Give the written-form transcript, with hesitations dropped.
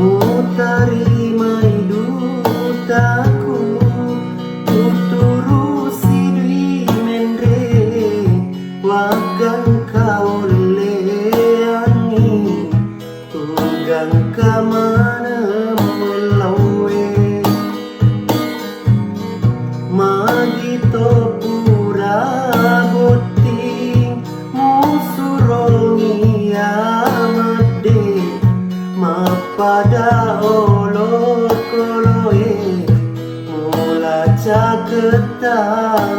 Mutarimai dutaku tuturusi dwi mendre wagang kau leangi tunggang kamana melawe magito pura boting musurongi amade mapada olor koloe mula caketang